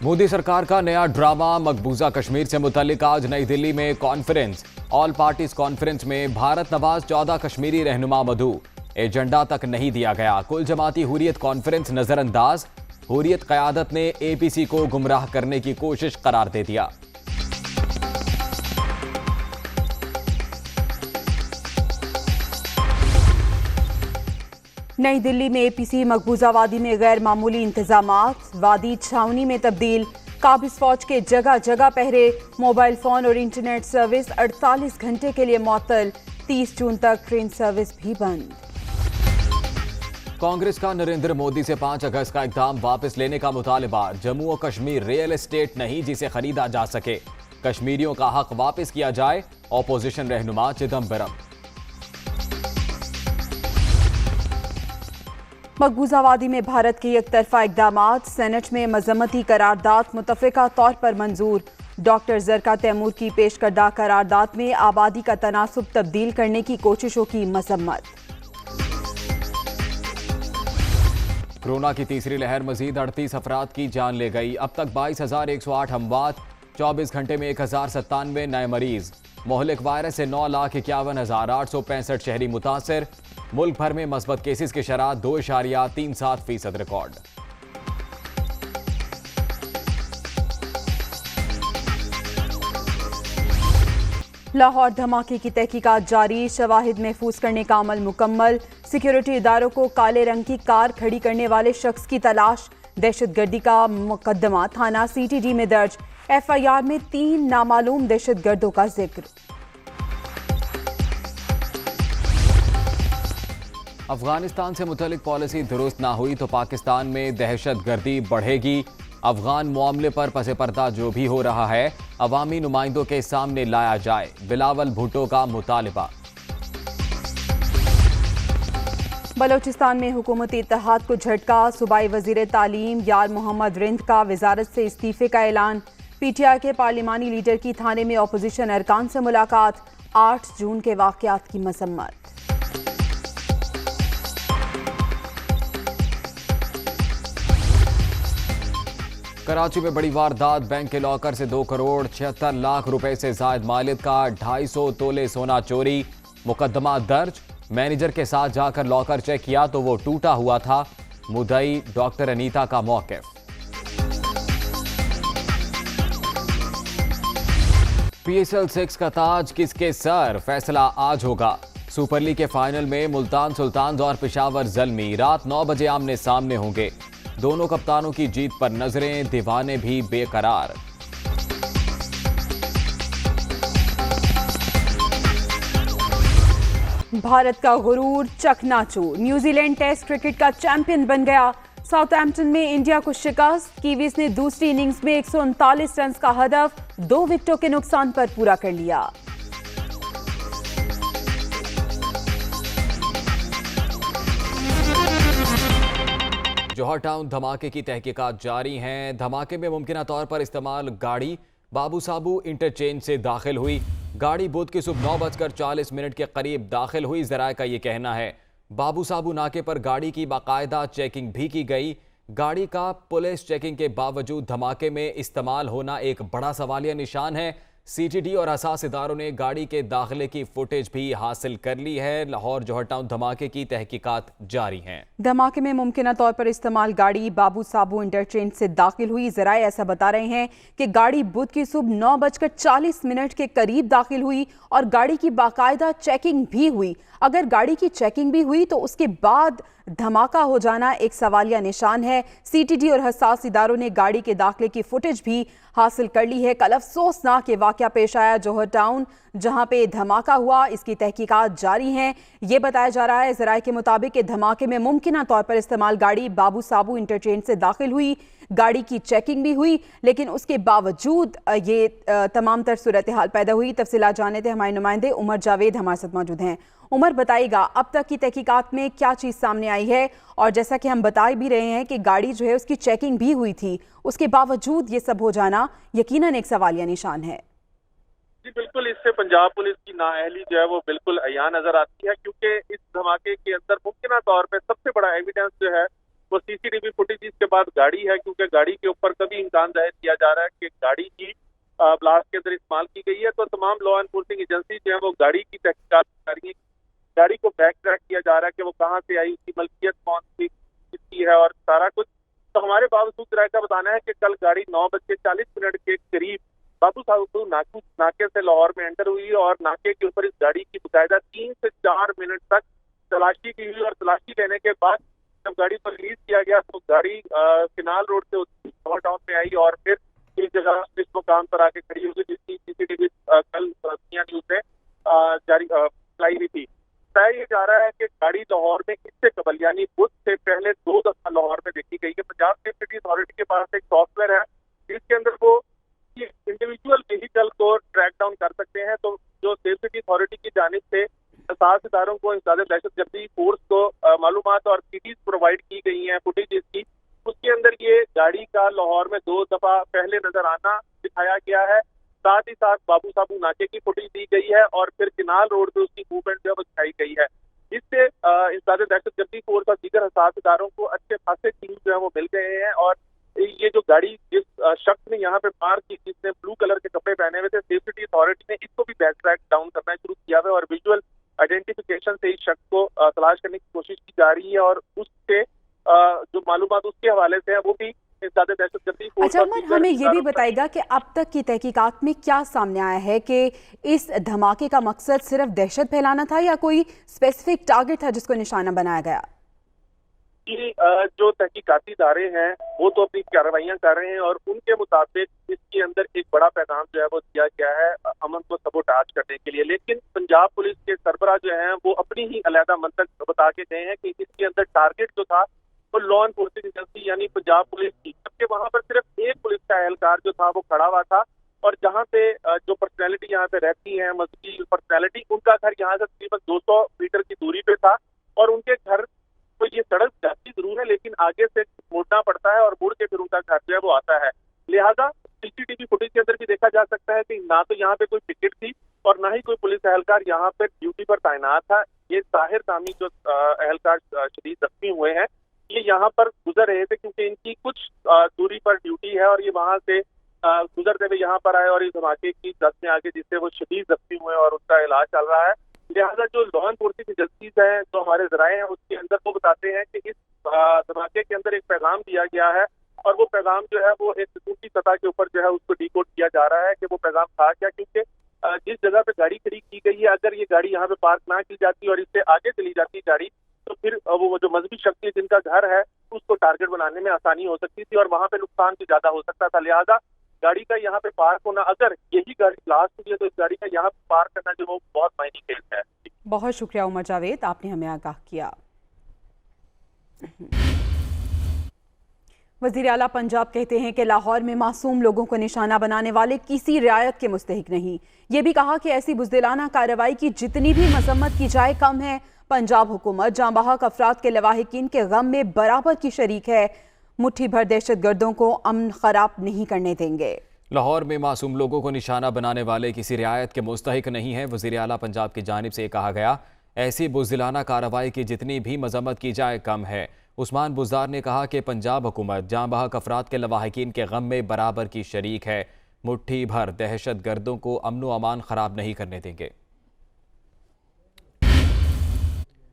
मोदी सरकार का नया ड्रामा मकबूजा कश्मीर से मुतालिक आज नई दिल्ली में कॉन्फ्रेंस। ऑल पार्टीज कॉन्फ्रेंस में भारत नवाज 14 कश्मीरी रहनुमा मधु। एजेंडा तक नहीं दिया गया। कुल जमाती हुर्रियत कॉन्फ्रेंस नजरअंदाज। हुर्रियत क़यादत ने एपीसी को गुमराह करने की कोशिश करार दे दिया। नई दिल्ली में एपीसी मकबूजा वादी में गैर मामूली इंतजामात। वादी छावनी में तब्दील। काबिज फौज के जगह जगह पहरे। मोबाइल फोन और इंटरनेट सर्विस 48 घंटे के लिए मुअत्तल। 30 जून तक ट्रेन सर्विस भी बंद। कांग्रेस का नरेंद्र मोदी से 5 अगस्त का इक़दाम वापस लेने का मुतालबा। जम्मू और कश्मीर रियल एस्टेट नहीं जिसे खरीदा जा सके। कश्मीरियों का हक वापस किया जाए। ऑपोजिशन रहनुमा चिदंबरम। मकबूजा वादी में भारत के एकतरफा इक़दामात। सेनेट में मजम्मती करारदाद मुतफ़िका तौर पर मंजूर। डॉक्टर ज़रका तैमूर की पेश करदा करारदाद में आबादी का तनासुब तब्दील करने की कोशिशों की मजम्मत। कोरोना की तीसरी लहर मजीद 38 अफराद की जान ले गई। अब तक 22,108 हमवात। 24 घंटे में 1,097 नए मरीज। मोहलिक वायरस से 9,51,865 शहरी मुतासर। मुल्क भर में मस्बत केसेस की शरह 2.37% रिकॉर्ड। लाहौर धमाके की तहकीकात जारी। शवाहिद महफूज करने का अमल मुकम्मल। सिक्योरिटी इदारों को काले रंग की कार खड़ी करने वाले शख्स की तलाश। दहशतगर्दी का मुकदमा थाना सीटीडी में दर्ज। एफआईआर में 3 नामालूम दहशतगर्दों का जिक्र। अफगानिस्तान से मुतल्लिक पॉलिसी दुरुस्त ना हुई तो पाकिस्तान में दहशतगर्दी बढ़ेगी। अफगान मामले पर पसे पर्दा जो भी हो रहा है अवामी नुमाइंदों के सामने लाया जाए। बिलावल भुट्टो का मुतालबा। बलोचिस्तान में हुकूमती इत्तेहाद को झटका। सूबाई वजीर तालीम यार मोहम्मद रिंद का वजारत से इस्तीफे का ऐलान। पीटीआई के पार्लिमानी लीडर की थाने में अपोजिशन अरकान से मुलाकात। 8 जून के वाकयात की मजम्मत। कराची में बड़ी वारदात। बैंक के लॉकर से 2 करोड़ 76 लाख रुपए से जायद मालियत का 250 तोले सोना चोरी। मुकदमा दर्ज। मैनेजर के साथ जाकर लॉकर चेक किया तो वो टूटा हुआ था। मुद्दई डॉक्टर अनीता का मौक़िफ़। पीएसएल 6 का ताज किसके सर, फैसला आज होगा। सुपर लीग के फाइनल में मुल्तान सुल्तान्स और पेशावर ज़ल्मी रात 9 बजे आमने सामने होंगे। दोनों कप्तानों की जीत पर नजरें, दीवाने भी बेकरार। भारत का गुरूर चकनाचूर। न्यूजीलैंड टेस्ट क्रिकेट का चैंपियन बन गया। साउथहैम्पटन में इंडिया को शिकस्त। कीवीज ने दूसरी इनिंग्स में 139 रन का हदफ 2 विकेटों के नुकसान पर पूरा कर लिया। जौहर टाउन धमाके की तहकीकात जारी हैं। धमाके में मुमकिन तौर पर इस्तेमाल गाड़ी बाबू साबू इंटरचेंज से दाखिल हुई। गाड़ी बुध की सुबह 9:40 के करीब दाखिल हुई। जराये का ये कहना है बाबू साबू नाके पर गाड़ी की बाकायदा चेकिंग भी की गई। गाड़ी का पुलिस चेकिंग के बावजूद धमाके में इस्तेमाल होना एक बड़ा सवालिया निशान है। सीटीडी और हसास इदारों ने गाड़ी के दाखिले की फुटेज भी हासिल कर ली है। लाहौर जौहर टाउन धमाके की तहकीकात जारी हैं। धमाके में मुमकिन तौर पर इस्तेमाल गाड़ी बाबू साबू इंटरचेंज से दाखिल हुई। जराए ऐसा बता रहे हैं कि गाड़ी बुध की सुबह 9:40 के करीब दाखिल हुई और गाड़ी की बाकायदा चेकिंग भी हुई। अगर गाड़ी की चेकिंग भी हुई तो उसके बाद धमाका हो जाना एक सवालिया निशान है। सीटीडी और हसास इदारों ने गाड़ी के दाखिले की फुटेज भी हासिल कर ली है। कल अफसोसनाक ये वाकया पेश आया जौहर टाउन जहां पे धमाका हुआ। इसकी तहकीकात जारी हैं। ये बताया जा रहा है जराये के मुताबिक कि धमाके में मुमकिन तौर पर इस्तेमाल गाड़ी बाबू साबू इंटरचेंज से दाखिल हुई। गाड़ी की चेकिंग भी हुई लेकिन उसके बावजूद ये तमाम तर सूरत हाल पैदा हुई। तफसीलात जानने थे हमारे नुमाइंदे उमर जावेद हमारे साथ मौजूद हैं। उमर बताइएगा अब तक की तहकीकात में क्या चीज़ सामने आई है, और जैसा कि हम बता भी रहे हैं कि गाड़ी जो है उसकी चेकिंग भी हुई थी, उसके बावजूद ये सब हो जाना यकीनन एक सवालिया निशान है। जी बिल्कुल, इससे पंजाब पुलिस की नाअहली जो है वो बिल्कुल अयान नजर आती है, क्योंकि इस धमाके के अंदर मुमकिन तौर पे सबसे बड़ा एविडेंस जो है वो सीसीटीवी फुटेज के बाद गाड़ी है, क्योंकि गाड़ी के ऊपर कभी इम्कान जाहिर किया जा रहा है कि गाड़ी की ब्लास्ट के अंदर इस्तेमाल की गई है। तो तमाम लॉ एनफोर्सिंग एजेंसी जो है वो गाड़ी की तहकीकात कर रही है, गाड़ी को बैक ट्रैक किया जा रहा है कि वो कहाँ से आई, उसकी मलकियत कौन सी किसकी है और सारा कुछ। तो हमारे बावजूद राय का बताना है कि कल गाड़ी 9:40 के करीब बाबू साबू नाके से लाहौर में एंटर हुई और नाके के ऊपर इस गाड़ी की बाकायदा 3 से 4 मिनट तक तलाशी की हुई और तलाशी लेने के बाद जब गाड़ी को रिलीज किया गया तो गाड़ी किनाल रोड से लाहौर टाउन में आई और फिर इस जगह इस मुकाम पर आके खड़ी होगी, जिसकी सीसीटीवी कल न्यूज ने जारी लाई हुई थी। बताया ये जा रहा है कि गाड़ी लाहौर में इससे कबल यानी बुध से पहले 2 दफा लाहौर में देखी गई है। पंजाब सेफ सिटी अथॉरिटी के पास एक सॉफ्टवेयर है जिसके अंदर वो इंडिविजुअल व्हीकल को ट्रैक डाउन कर सकते हैं। तो जो सेफ सिटी अथॉरिटी की जानिब से 7 इदारों को इंसदाद दहशतगर्दी फोर्स को मालूमात और सीडीज प्रोवाइड की गई हैं फुटेज की, उसके अंदर ये गाड़ी का लाहौर में 2 दफा पहले नजर आना दिखाया गया है। साथ ही साथ बाबू साबू नाके की फुटेज दी गई है और फिर किनाल रोड पे उसकी मूवमेंट जो है वो दिखाई गई है, जिससे इंसदाद दहशतगर्दी फोर्स और दीगर हसास इदारों को अच्छे खासे क्लू जो है वो मिल गए हैं। और ये जो गाड़ी जिस शख्स ने यहाँ पे पार्क की, जिसने ब्लू कलर के कपड़े पहने हुए थे, सेफ सिटी अथॉरिटी ने इसको भी बैक ट्रैक डाउन करना शुरू किया है और विजुअल आइडेंटिफिकेशन से इस शख्स को तलाश करने की कोशिश की जा रही है और उससे जो मालूमात उसके हवाले से है वो भी इंसदाद दहशतगर्दी फोर्स। अच्छा अमर, हमें ये भी बताएगा कि अब तक की तहकीकात में क्या सामने आया है कि इस धमाके का मकसद सिर्फ दहशत फैलाना था या कोई स्पेसिफिक टारगेट था जिसको निशाना बनाया गया? कि जो तहकीकाती इदारे हैं वो तो अपनी कार्रवाइयां कर रहे हैं और उनके मुताबिक इसके अंदर एक बड़ा पैगाम जो है वो दिया गया है अमन को सबोटाज करने के लिए। लेकिन पंजाब पुलिस के सरबराह जो हैं वो अपनी ही अलहदा मंतक बता के गए हैं कि इसके अंदर टारगेट जो था वो लॉ एनफोर्सिंग एजेंसी यानी पंजाब पुलिस की, जबकि वहां पर सिर्फ एक पुलिस का एहलकार जो था वो खड़ा हुआ था और जहाँ पे जो पर्सनैलिटी यहाँ पे रहती है, मजहबी पर्सनैलिटी, उनका घर यहाँ से तकरीबन 200 मीटर की दूरी पे था और उनके घर तो ये सड़क जाती जरूर है लेकिन आगे से मुड़ना पड़ता है और मुड़ के फिर उनका घर जो है वो आता है। लिहाजा सीसीटीवी फुटेज के अंदर भी देखा जा सकता है कि ना तो यहाँ पे कोई टिकट थी और ना ही कोई पुलिस एहलकार यहाँ पे ड्यूटी पर तैनात था। ये ताहिर कामी जो एहलकार शदीद जख्मी हुए हैं ये यहाँ पर गुजर रहे थे क्योंकि इनकी कुछ दूरी पर ड्यूटी है और ये वहां से गुजरते हुए यहाँ पर आए और इस धमाके की जद में आगे जिससे वो शदीद जख्मी हुए और उसका इलाज चल रहा है। लिहाजा जो लॉ एनफोर्सिंग एजेंसीज हैं, जो हमारे जराए हैं, उसके अंदर वो बताते हैं कि इस धमाके के अंदर एक पैगाम दिया गया है और वो पैगाम जो है वो एक सूखी सतह के ऊपर जो है उसको डिकोड किया जा रहा है कि वो पैगाम था क्या, क्योंकि जिस जगह पे गाड़ी खड़ी की गई है अगर ये गाड़ी यहाँ पे पार्क ना की जाती और इससे आगे चली जाती गाड़ी तो फिर वो जो मजहबी शक्ति जिनका घर है उसको टारगेट बनाने में आसानी हो सकती थी और वहां पे नुकसान भी ज्यादा हो सकता था। लिहाजा गाड़ी का यहाँ पे पार्क होना, अगर यही गाड़ी ब्लास्ट हुई है तो इस गाड़ी का यहाँ पे पार्क करना जो वो बहुत मायने खेलता है। बहुत शुक्रिया उमर जावेद, आपने हमें आगाह किया। वज़ीर आला पंजाब कहते हैं कि लाहौर में मासूम लोगों को निशाना बनाने वाले किसी रियायत के मुस्तहिक नहीं। ये भी कहा कि ऐसी बुज़दिलाना कार्रवाई की जितनी भी मजम्मत की जाए कम है। पंजाब हुकूमत जांबाहक अफराद के लवाहिकीन के गम में बराबर की शरीक है। मुट्ठी भर दहशतगर्दों को अमन खराब नहीं करने देंगे। लाहौर में मासूम लोगों को निशाना बनाने वाले किसी रियायत के मुस्तहिक नहीं है। वज़ीर आला पंजाब की जानिब से कहा गया, ऐसी बुज़दिलाना कार्रवाई की जितनी भी मजम्मत की जाए कम है। उस्मान बुज़दार ने कहा कि पंजाब हुकूमत जांबाहक अफराद के लवाहिकीन के गम में बराबर की शरीक है। मुट्ठी भर दहशतगर्दों को अमन व अमान खराब नहीं करने देंगे।